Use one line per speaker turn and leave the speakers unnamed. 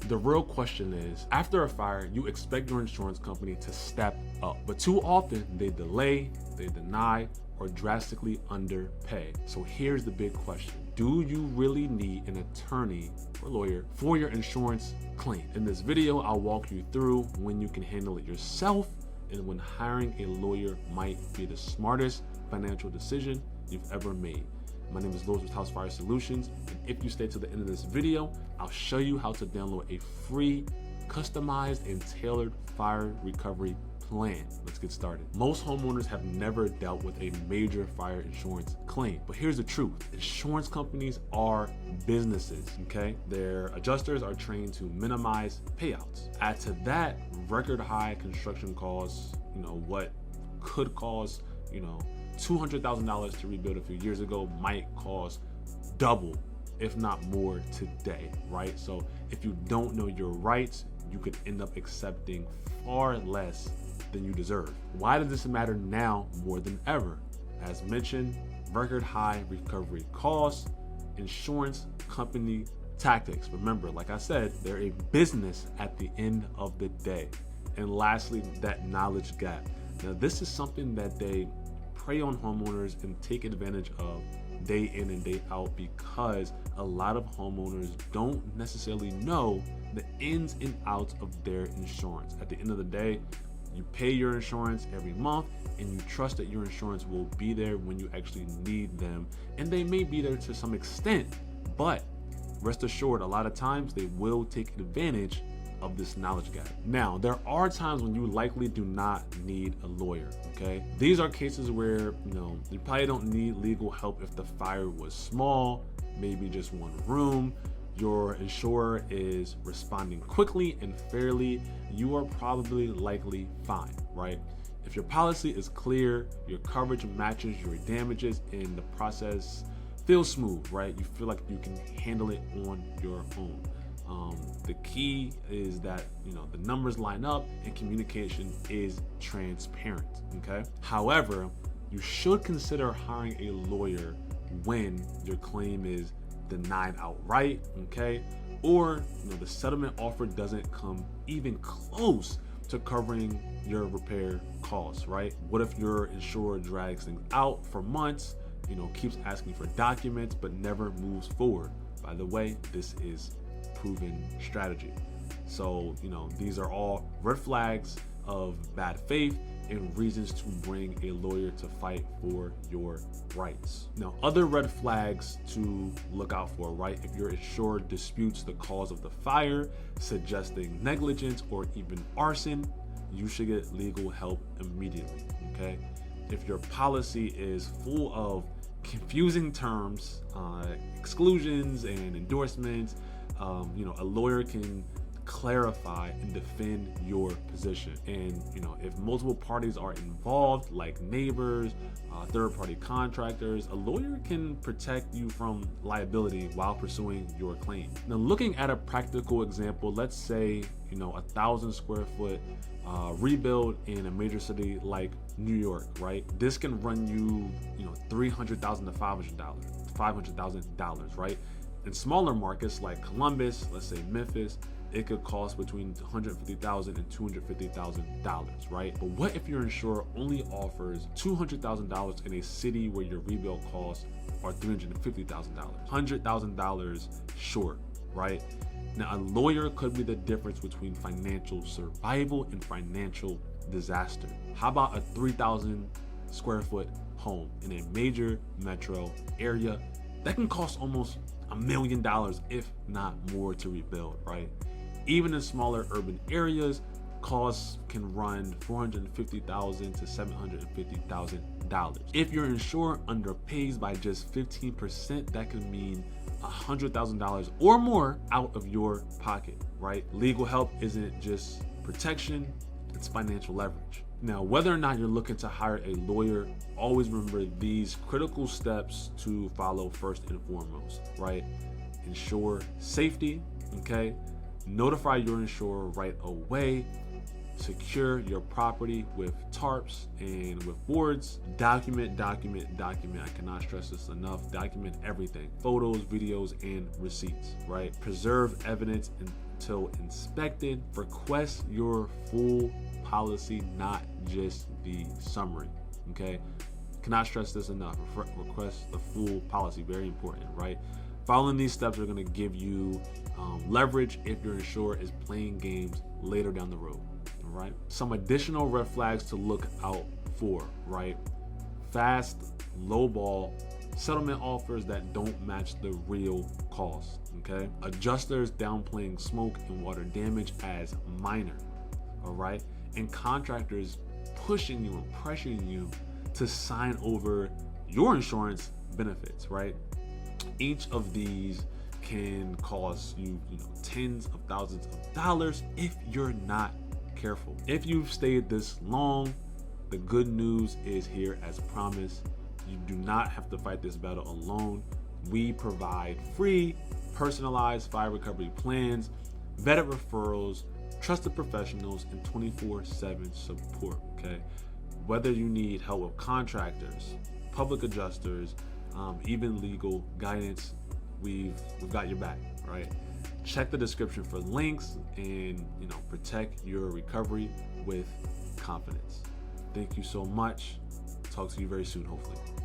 The real question is, after a fire, you expect your insurance company to step up, but too often they delay, they deny, or drastically underpay. So here's the big question. Do you really need an attorney or lawyer for your insurance claim? In this video, I'll walk you through when you can handle it yourself and when hiring a lawyer might be the smartest financial decision you've ever made. My name is Lewis with House Fire Solutions, and if you stay to the end of this video, I'll show you how to download a free, customized, and tailored fire recovery plan. Let's get started. Most homeowners have never dealt with a major fire insurance claim, but here's the truth. Insurance companies are businesses, okay? Their adjusters are trained to minimize payouts. Add to that record high construction costs, what could cost, $200,000 to rebuild a few years ago might cost double, if not more today, right? So if you don't know your rights, you could end up accepting far less than you deserve. Why does this matter now more than ever? As mentioned, record high recovery costs, insurance company tactics. Remember, like I said, they're a business at the end of the day. And lastly, that knowledge gap. Now, this is something that they prey on homeowners and take advantage of day in and day out because a lot of homeowners don't necessarily know the ins and outs of their insurance. At the end of the day, you pay your insurance every month and you trust that your insurance will be there when you actually need them. And they may be there to some extent, but rest assured, a lot of times they will take advantage of this knowledge gap. Now, there are times when you likely do not need a lawyer, okay? These are cases where, you probably don't need legal help if the fire was small, maybe just one room. Your insurer is responding quickly and fairly, you are probably likely fine, right? If your policy is clear, your coverage matches your damages, and the process feels smooth, right? You feel like you can handle it on your own. The key is that, the numbers line up and communication is transparent, okay? However, you should consider hiring a lawyer when your claim is denied outright, okay? Or, the settlement offer doesn't come even close to covering your repair costs, right? What if your insurer drags things out for months, keeps asking for documents, but never moves forward? By the way, this is proven strategy. So, these are all red flags of bad faith and reasons to bring a lawyer to fight for your rights. Now, other red flags to look out for, right? If your insurer disputes the cause of the fire, suggesting negligence or even arson, you should get legal help immediately, okay? If your policy is full of confusing terms, exclusions and endorsements, a lawyer can clarify and defend your position. And if multiple parties are involved, like neighbors, third-party contractors, a lawyer can protect you from liability while pursuing your claim. Now, looking at a practical example, let's say 1,000 square foot rebuild in a major city like New York, right? This can run you $300,000 to $500,000, right? In smaller markets like Columbus, let's say Memphis, it could cost between $150,000 and $250,000, right? But what if your insurer only offers $200,000 in a city where your rebuild costs are $350,000, $100,000 short, right? Now, a lawyer could be the difference between financial survival and financial disaster. How about a 3,000 square foot home in a major metro area that can cost almost $1 million, if not more, to rebuild, right? Even in smaller urban areas, costs can run $450,000 to $750,000. If your insurer underpays by just 15%, that could mean $100,000 or more out of your pocket, right? Legal help isn't just protection, it's financial leverage. Now, whether or not you're looking to hire a lawyer, always remember these critical steps to follow first and foremost, right? Ensure safety, okay? Notify your insurer right away. Secure your property with tarps and with boards. Document. I cannot stress this enough. Document everything. Photos, videos, and receipts, right? Preserve evidence till inspected. Request your full policy, not just the summary. Okay, cannot stress this enough. Request the full policy, very important, right? Following these steps are going to give you leverage if your insurer is playing games later down the road. All right, some additional red flags to look out for, right? Fast, lowball settlement offers that don't match the real cost. Okay, adjusters downplaying smoke and water damage as minor. All right, and contractors pushing you and pressuring you to sign over your insurance benefits, right? Each of these can cost you, tens of thousands of dollars if you're not careful. If you've stayed this long, the good news is here as promised. You do not have to fight this battle alone. We provide free, personalized fire recovery plans, vetted referrals, trusted professionals, and 24/7 support, okay? Whether you need help with contractors, public adjusters, even legal guidance, we've got your back, right? Check the description for links and, protect your recovery with confidence. Thank you so much. Talk to you very soon, hopefully.